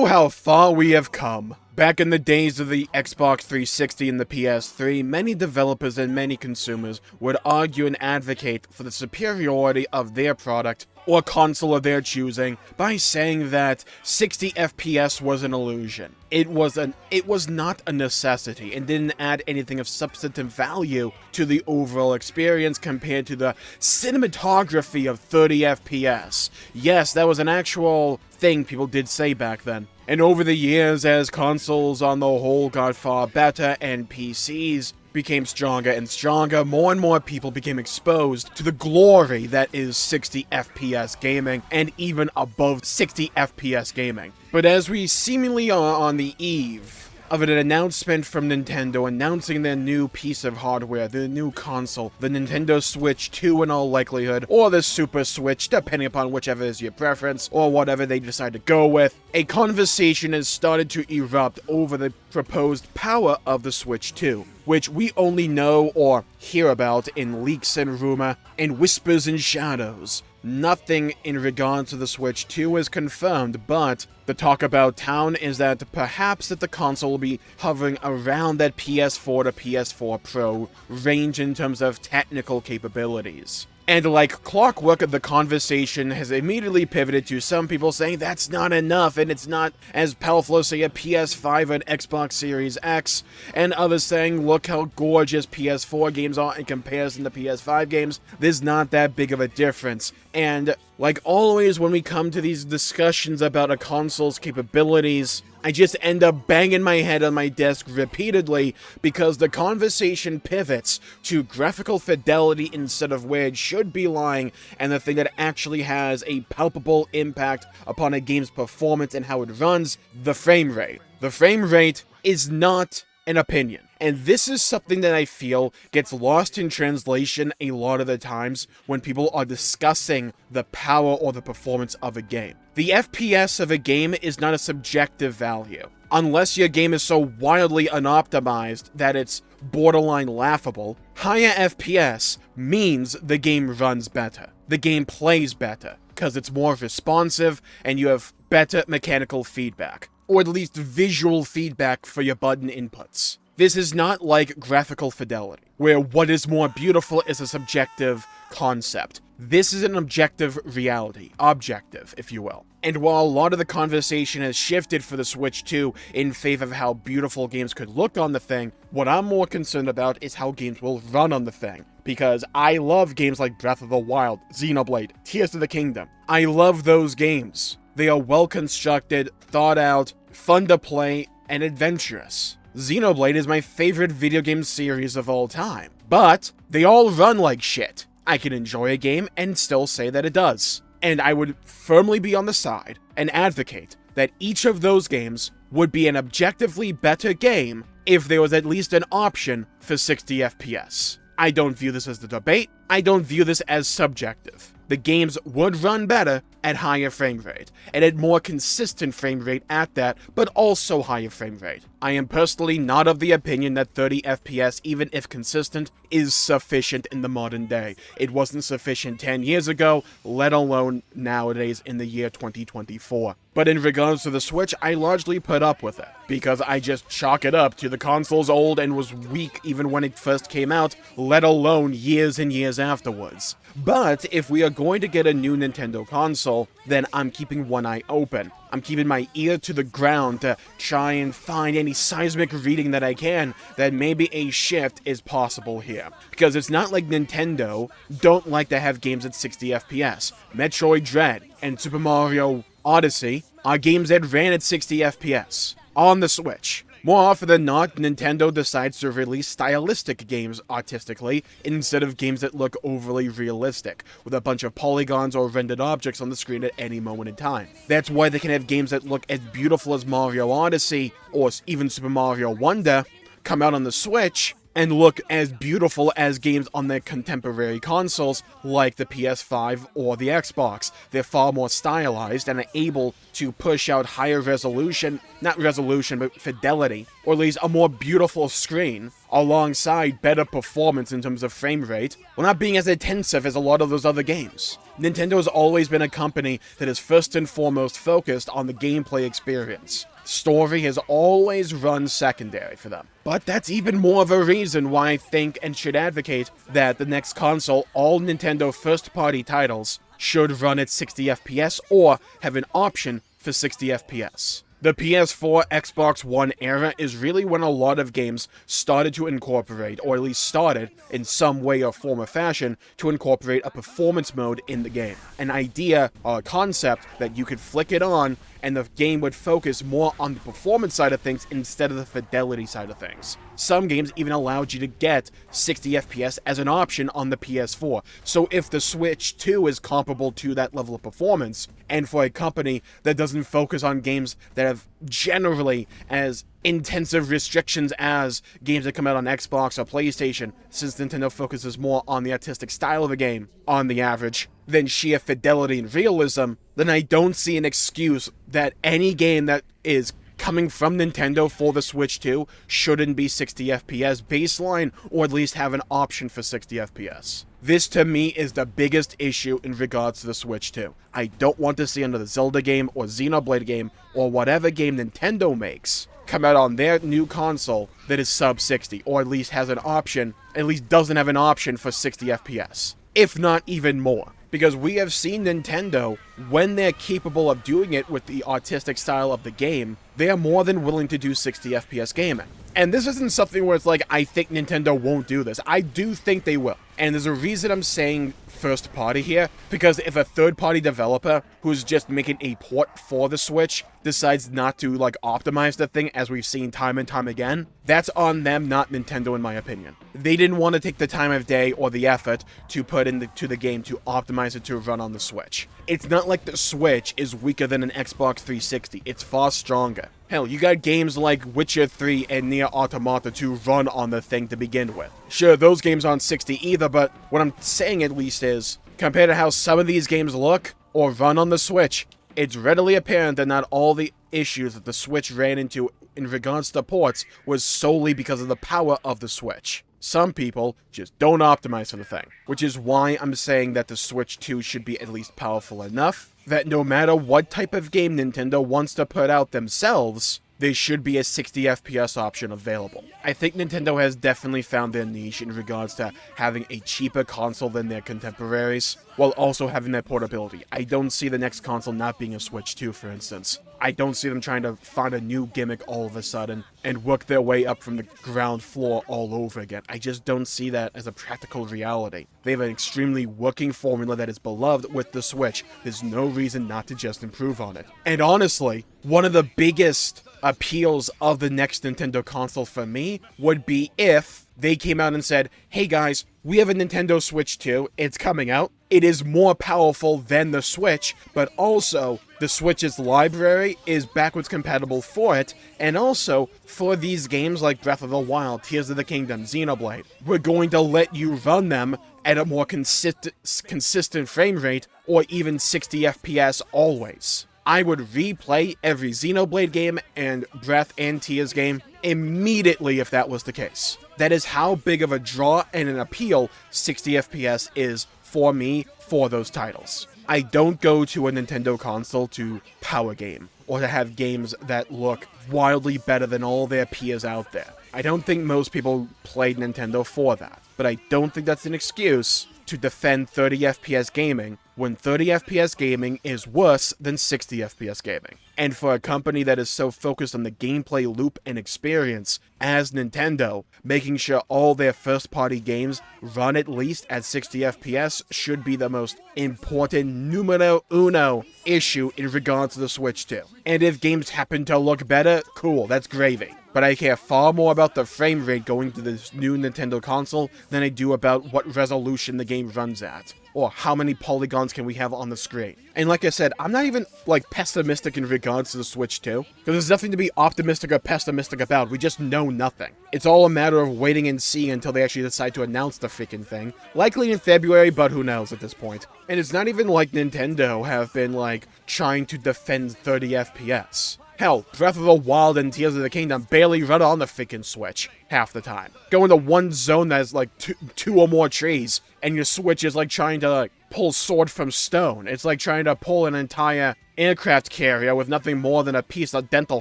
Oh, how far we have come. Back in the days of the Xbox 360 and the PS3, many developers and many consumers would argue and advocate for the superiority of their product or console of their choosing by saying that 60 FPS was an illusion. It was not a necessity and didn't add anything of substantive value to the overall experience compared to the cinematography of 30 FPS. Yes, that was an actual thing people did say back then. And over the years, as consoles on the whole got far better and PCs became stronger and stronger, more and more people became exposed to the glory that is 60 FPS gaming, and even above 60 FPS gaming. But as we seemingly are on the eve of an announcement from Nintendo announcing their new piece of hardware, their new console, the Nintendo Switch 2 in all likelihood, or the Super Switch, depending upon whichever is your preference, or whatever they decide to go with, a conversation has started to erupt over the proposed power of the Switch 2, which we only know or hear about in leaks and rumor and whispers and shadows. Nothing in regards to the Switch 2 is confirmed, but the talk about town is that perhaps that the console will be hovering around that PS4 to PS4 Pro range in terms of technical capabilities. And like clockwork, the conversation has immediately pivoted to some people saying that's not enough and it's not as powerful as, say, a PS5 or an Xbox Series X, and others saying, look how gorgeous PS4 games are in comparison to PS5 games, there's not that big of a difference. And like always when we come to these discussions about a console's capabilities, I just end up banging my head on my desk repeatedly because the conversation pivots to graphical fidelity instead of where it should be lying, and the thing that actually has a palpable impact upon a game's performance and how it runs, the frame rate. The frame rate is not an opinion. And this is something that I feel gets lost in translation a lot of the times when people are discussing the power or the performance of a game. The FPS of a game is not a subjective value. Unless your game is so wildly unoptimized that it's borderline laughable, higher FPS means the game runs better. The game plays better, because it's more responsive and you have better mechanical feedback, or at least visual feedback for your button inputs. This is not like graphical fidelity, where what is more beautiful is a subjective concept. This is an objective reality, objective, if you will. And while a lot of the conversation has shifted for the Switch 2 in favor of how beautiful games could look on the thing, what I'm more concerned about is how games will run on the thing. Because I love games like Breath of the Wild, Xenoblade, Tears of the Kingdom. I love those games. They are well constructed, thought out, fun to play, and adventurous. Xenoblade is my favorite video game series of all time, but they all run like shit. I can enjoy a game and still say that it does. And I would firmly be on the side and advocate that each of those games would be an objectively better game if there was at least an option for 60 FPS. I don't view this as the debate. I don't view this as subjective. The games would run better at higher frame rate, and at more consistent frame rate at that, but also higher frame rate. I am personally not of the opinion that 30 FPS, even if consistent, is sufficient in the modern day. It wasn't sufficient 10 years ago, let alone nowadays in the year 2024. But in regards to the Switch, I largely put up with it, because I just chalk it up to the console's old and was weak even when it first came out, let alone years and years afterwards. But if we are going to get a new Nintendo console, then I'm keeping one eye open. I'm keeping my ear to the ground to try and find any seismic reading that I can that maybe a shift is possible here. Because it's not like Nintendo don't like to have games at 60 FPS. Metroid Dread and Super Mario Odyssey are games that ran at 60 FPS on the Switch. More often than not, Nintendo decides to release stylistic games artistically instead of games that look overly realistic, with a bunch of polygons or rendered objects on the screen at any moment in time. That's why they can have games that look as beautiful as Mario Odyssey, or even Super Mario Wonder, come out on the Switch, and look as beautiful as games on their contemporary consoles like the PS5 or the Xbox. They're far more stylized and are able to push out higher resolution, not resolution, but fidelity, or at least a more beautiful screen alongside better performance in terms of frame rate, while not being as intensive as a lot of those other games. Nintendo has always been a company that is first and foremost focused on the gameplay experience. Story has always run secondary for them. But that's even more of a reason why I think and should advocate that the next console, all Nintendo first-party titles, should run at 60 FPS or have an option for 60 FPS. The PS4, Xbox One era is really when a lot of games started to incorporate, or at least started, in some way or form or fashion, to incorporate a performance mode in the game. An idea or a concept that you could flick it on and the game would focus more on the performance side of things instead of the fidelity side of things. Some games even allowed you to get 60 FPS as an option on the PS4, so if the Switch 2 is comparable to that level of performance, and for a company that doesn't focus on games that have generally as intensive restrictions as games that come out on Xbox or PlayStation, since Nintendo focuses more on the artistic style of the game, on the average, than sheer fidelity and realism, then I don't see an excuse that any game that is coming from Nintendo for the Switch 2 shouldn't be 60 FPS baseline, or at least have an option for 60 FPS. This, to me, is the biggest issue in regards to the Switch 2. I don't want to see another Zelda game, or Xenoblade game, or whatever game Nintendo makes come out on their new console that is sub 60, or at least has an option, at least doesn't have an option for 60 FPS. If not even more. Because we have seen Nintendo, when they're capable of doing it with the artistic style of the game, they are more than willing to do 60 FPS gaming. And this isn't something where it's like, I think Nintendo won't do this. I do think they will. And there's a reason I'm saying first party here, because if a third party developer who's just making a port for the Switch decides not to optimize the thing, as we've seen time and time again, that's on them, not Nintendo, in my opinion. They didn't want to take the time of day or the effort to put into the game to optimize it to run on the Switch. It's not like the Switch is weaker than an Xbox 360, it's far stronger. Hell, you got games like Witcher 3 and Nier Automata to run on the thing to begin with. Sure, those games aren't 60 either, but what I'm saying at least is, compared to how some of these games look or run on the Switch, it's readily apparent that not all the issues that the Switch ran into in regards to ports was solely because of the power of the Switch. Some people just don't optimize for the thing, which is why I'm saying that the Switch 2 should be at least powerful enough that no matter what type of game Nintendo wants to put out themselves, there should be a 60 FPS option available. I think Nintendo has definitely found their niche in regards to having a cheaper console than their contemporaries, while also having that portability. I don't see the next console not being a Switch 2, for instance. I don't see them trying to find a new gimmick all of a sudden and work their way up from the ground floor all over again. I just don't see that as a practical reality. They have an extremely working formula that is beloved with the Switch. There's no reason not to just improve on it. And honestly, one of the biggest appeals of the next Nintendo console for me would be if they came out and said, hey guys, we have a Nintendo Switch 2, it's coming out. It is more powerful than the Switch, but also the Switch's library is backwards compatible for it, and also for these games like Breath of the Wild, Tears of the Kingdom, Xenoblade, we're going to let you run them at a more consistent frame rate, or even 60 FPS always. I would replay every Xenoblade game and Breath and Tears game immediately if that was the case. That is how big of a draw and an appeal 60 FPS is for me for those titles. I don't go to a Nintendo console to power game, or to have games that look wildly better than all their peers out there. I don't think most people play Nintendo for that, but I don't think that's an excuse to defend 30 FPS gaming when 30 FPS gaming is worse than 60 FPS gaming. And for a company that is so focused on the gameplay loop and experience as Nintendo, making sure all their first-party games run at least at 60 FPS should be the most important numero uno issue in regards to the Switch 2. And if games happen to look better, cool, that's gravy. But I care far more about the frame rate going to this new Nintendo console than I do about what resolution the game runs at, or how many polygons can we have on the screen. And like I said, I'm not even pessimistic in regards to the Switch 2, because there's nothing to be optimistic or pessimistic about. We just know nothing. It's all a matter of waiting and seeing until they actually decide to announce the freaking thing. Likely in February, but who knows at this point. And it's not even like Nintendo have been trying to defend 30 FPS. Hell, Breath of the Wild and Tears of the Kingdom barely run on the freaking Switch half the time. Go into one zone that's like two or more trees, and your Switch is like trying to like pull sword from stone. It's like trying to pull an entire aircraft carrier with nothing more than a piece of dental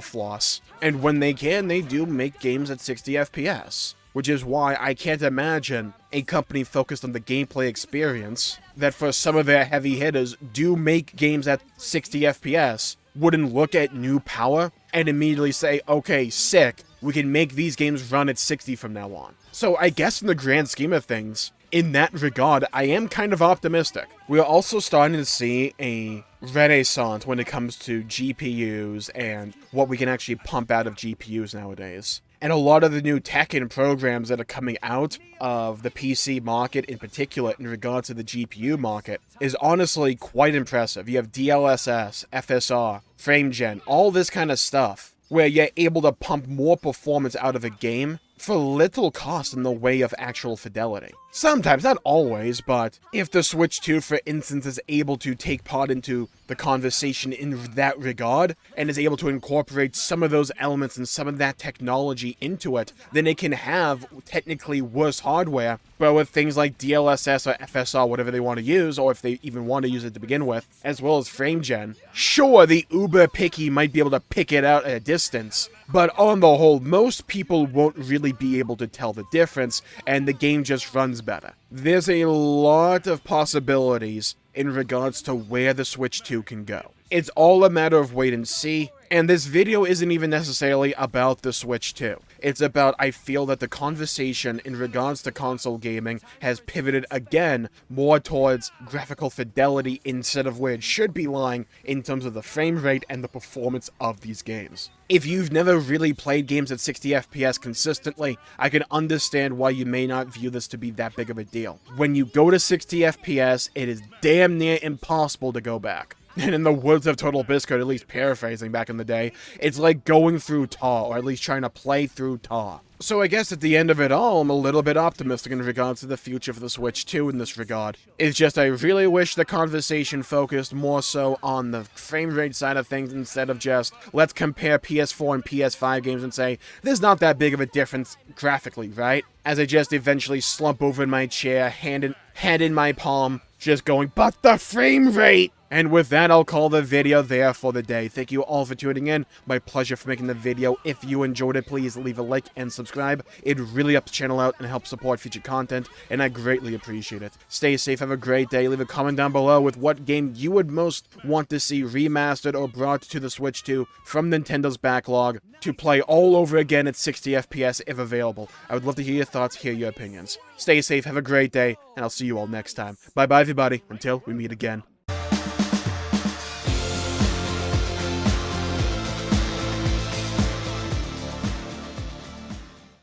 floss. And when they can, they do make games at 60 FPS. Which is why I can't imagine a company focused on the gameplay experience that for some of their heavy hitters do make games at 60 FPS wouldn't look at new power and immediately say, okay, sick, we can make these games run at 60 from now on. So I guess in the grand scheme of things, in that regard, I am kind of optimistic. We are also starting to see a renaissance when it comes to GPUs and what we can actually pump out of GPUs nowadays. And a lot of the new tech and programs that are coming out of the PC market in particular in regards to the GPU market is honestly quite impressive. You have DLSS, FSR, FrameGen, all this kind of stuff where you're able to pump more performance out of a game for little cost in the way of actual fidelity. Sometimes, not always, but if the Switch 2, for instance, is able to take part into the conversation in that regard, and is able to incorporate some of those elements and some of that technology into it, then it can have technically worse hardware, but with things like DLSS or FSR, whatever they want to use, or if they even want to use it to begin with, as well as FrameGen, sure, the uber picky might be able to pick it out at a distance, but on the whole, most people won't really be able to tell the difference, and the game just runs better. There's a lot of possibilities in regards to where the Switch 2 can go. It's all a matter of wait and see, and this video isn't even necessarily about the Switch 2. It's about, I feel that the conversation in regards to console gaming has pivoted again more towards graphical fidelity instead of where it should be lying in terms of the frame rate and the performance of these games. If you've never really played games at 60 FPS consistently, I can understand why you may not view this to be that big of a deal. When you go to 60 FPS, it is damn near impossible to go back. And in the words of Total Biscuit, at least paraphrasing back in the day, it's like going through tar, or at least trying to play through tar. So I guess at the end of it all, I'm a little bit optimistic in regards to the future for the Switch 2 in this regard. It's just I really wish the conversation focused more so on the frame rate side of things instead of just, let's compare PS4 and PS5 games and say, there's not that big of a difference graphically, right? As I just eventually slump over in my chair, hand in my palm, just going, but the frame rate! And with that, I'll call the video there for the day. Thank you all for tuning in. My pleasure for making the video. If you enjoyed it, please leave a like and subscribe. It really helps the channel out and helps support future content, and I greatly appreciate it. Stay safe, have a great day. Leave a comment down below with what game you would most want to see remastered or brought to the Switch 2 from Nintendo's backlog to play all over again at 60 FPS if available. I would love to hear your thoughts, hear your opinions. Stay safe, have a great day, and I'll see you all next time. Bye-bye, everybody, until we meet again.